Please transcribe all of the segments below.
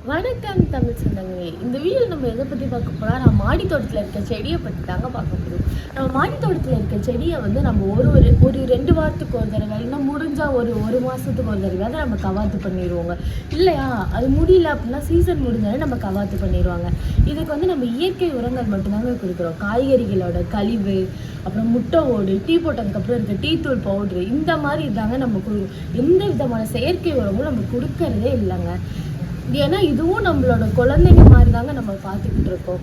வணக்கம் தமிழ் சொந்தங்களே. இந்த வீடியோ நம்ம எதை பற்றி பார்க்க போனால், நம்ம மாடி தோட்டத்தில் இருக்க செடியை பற்றி தாங்க பார்க்க போகிறோம். நம்ம மாடி தோட்டத்தில் இருக்க செடியை வந்து நம்ம ஒரு 2 வாரத்துக்கு ஒரு தடவை, இல்லைன்னா முடிஞ்சால் ஒரு மாதத்துக்கு ஒரு தடவை நம்ம கவாத்து பண்ணிடுவோங்க. இல்லையா அது முடியல அப்படின்னா சீசன் முடிஞ்சாலே நம்ம கவாத்து பண்ணிடுவாங்க. இதுக்கு வந்து நம்ம இயற்கை உரங்கள் மட்டும்தாங்க கொடுக்குறோம். காய்கறிகளோட கழிவு, அப்புறம் முட்டை ஓடு, டீ போட்டதுக்கப்புறம் இருக்க டீ தூள் பவுட்ரு, இந்த மாதிரி இதாங்க நம்ம கொடுக்குறோம். எந்த விதமான செயற்கை உரமும் நம்ம கொடுக்கறதே இல்லைங்க. ஏன்னா இதுவும் நம்மளோட குழந்தைங்க மாதிரி தாங்க நம்ம பார்த்துக்கிட்டு இருக்கோம்.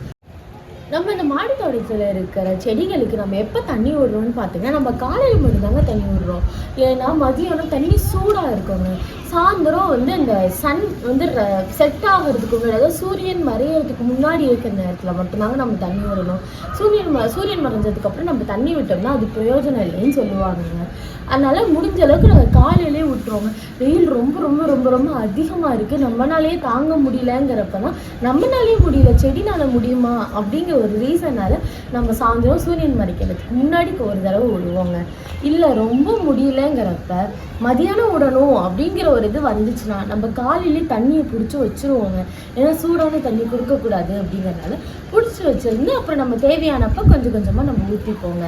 நம்ம இந்த மாடி தோட்டத்தில் இருக்கிற செடிகளுக்கு நம்ம எப்போ தண்ணி விடுறோம்னு பார்த்தீங்கன்னா, நம்ம காலையில் மட்டும்தாங்க தண்ணி விடுறோம். ஏன்னா மதியானம் தண்ணி சூடாக இருக்குங்க. சாயந்தரம் வந்து இந்த சன் வந்து செட் ஆகிறதுக்கு முன்னாடி, அதாவது சூரியன் மறையிறதுக்கு முன்னாடி இருக்கிற நேரத்தில் மட்டும்தாங்க நம்ம தண்ணி விடணும். சூரியன் மறைஞ்சதுக்கப்புறம் நம்ம தண்ணி விட்டோம்னா அது பிரயோஜனம் இல்லைன்னு சொல்லுவாங்க. அதனால் முடிஞ்ச அளவுக்கு நாங்கள் காலையிலே விட்டுருவோங்க. வெயில் ரொம்ப ரொம்ப ரொம்ப ரொம்ப அதிகமாக இருக்குது, நம்மளாலேயே தாங்க முடியலங்கிறப்ப தான், நம்மளாலேயே முடியல செடினால் முடியுமா அப்படிங்கிற ஒரு ரீசனால் நம்ம சாயந்தரம் சூரியன் மறைக்கிறதுக்கு முன்னாடி ஒரு தடவை விடுவோங்க. இல்லை ரொம்ப முடியலங்கிறப்ப மதியானம் விடணும் அப்படிங்கிற ஒரு இது வந்துச்சுன்னா நம்ம காலையிலே தண்ணியை பிடிச்சி வச்சுருவோங்க. ஏன்னா சூடான தண்ணி கொடுக்கக்கூடாது அப்படிங்கிறதுனால பிடிச்சி வச்சுருந்து அப்புறம் நம்ம தேவையானப்போ கொஞ்சம் கொஞ்சமாக நம்ம ஊற்றிப்போங்க.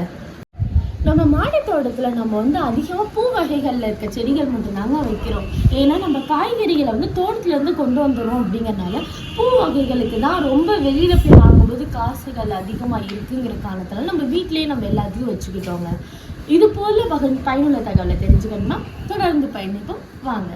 நம்ம மாடி தோட்டத்தில் நம்ம வந்து அதிகமாக பூ வகைகளில் இருக்க செடிகள் மட்டும்தாங்க வைக்கிறோம். ஏன்னா நம்ம காய்கறிகளை வந்து தோட்டத்துலேருந்து கொண்டு வந்துடும் அப்படிங்கிறனால பூ வகைகளுக்கு தான் ரொம்ப வெளியில் போய் வாங்கும்போது காசுகள் அதிகமாக இருக்குங்கிற காரணத்தினால நம்ம வீட்டிலேயே நம்ம எல்லாத்தையும் வச்சுக்கிட்டோங்க. இது போல் பயனுள்ள தகவலை தெரிஞ்சுக்கணும்னா தொடர்ந்து பயணிப்போம் வாங்க.